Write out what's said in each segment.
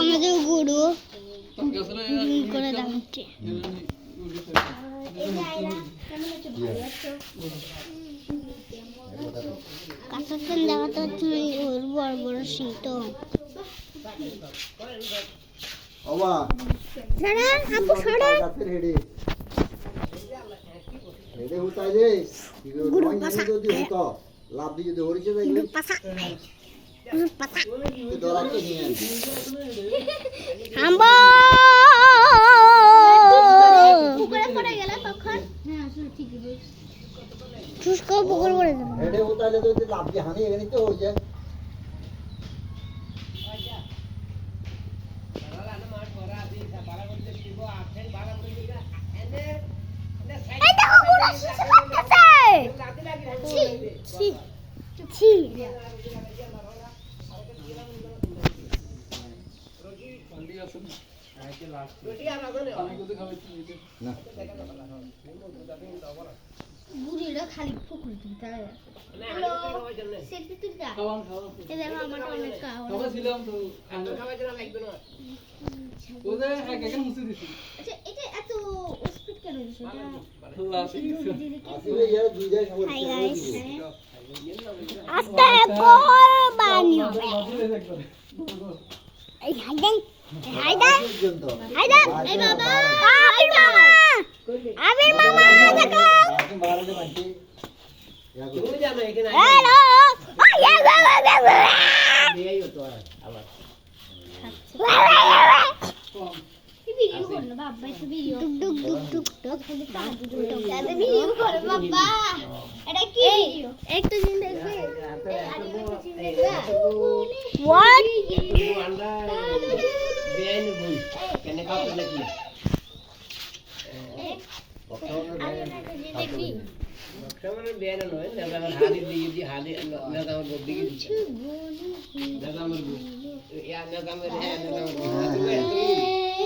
আমাদের গরু করে দাঁড়াচ্ছে। কাছাকাছি দেখাতে হচ্ছে বড় বড় শীত। লাভ দিয়ে যদি হরিছে যাই লাভ দিয়ে হানি এখানে তো হয়ে যায়। বুড়িরা খালি পুকুর দিতে সেলফি তুলতে আমার অনেক আচ্ছা এটা এত স্পিড কেন আস্তে কোরবানি এই হাইডেন হাইডেন হাইডেন এই বাবা আবির মামা দেখো বারোটা বাজে তুমি জানো এখানে হ্যালো এই তো আবার ভিডিও করো বাবা একটু ভিডিও টুক টুক টুক টুক খালি কাজ করতে ভিডিও করো বাবা এটা কি ভিডিও একটু দিন দেখবে হোয়াট বেন বই কেন কাজ নাকি বক্তব্যের বেন নয় নাগার হালি দিয়ে হালি নাগার বডি কি নাগার ইয়া নাগার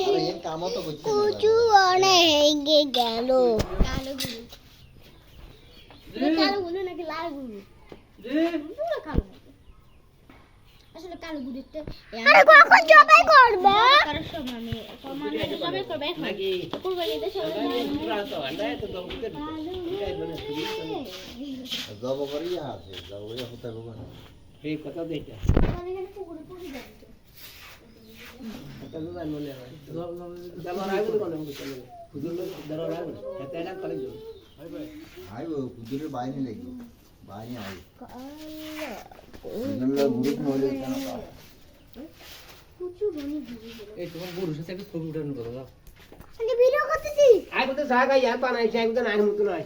আরে এই কাম তো করছে কুচু অনেক গেল কালো গুলো নাকি লাল গুলো পুরো কালো আসলে কালো গুলোতে আরে কখন জবাই করবে কারো সমানে জবাই করবে নাকি কুরবানিতে সবাই পুরা তো আন্ডা তো দমতে জব করি আছে জব করি হতে হবে না এই কথা দেইটা মানে এখানে পুকুরে পড়ে যাবে তো জানো মনে হয় দাবা রাইবো কোন চলে হুজুর দাবা রাইবো এটা এটা করে দিও আইবো হুজুরের বাইরে লাগবে বাইরে আই হুজুরের গ্রুপ নলে কেন পাও কুচু বনি দিবি এই তোমার গরুর সাথে একটা ছবি উঠানো করো দাও আমি ভিডিও করতেছি আইবো তো জায়গা ইয়ার পানাইছে আইবো তো নাই মত নয়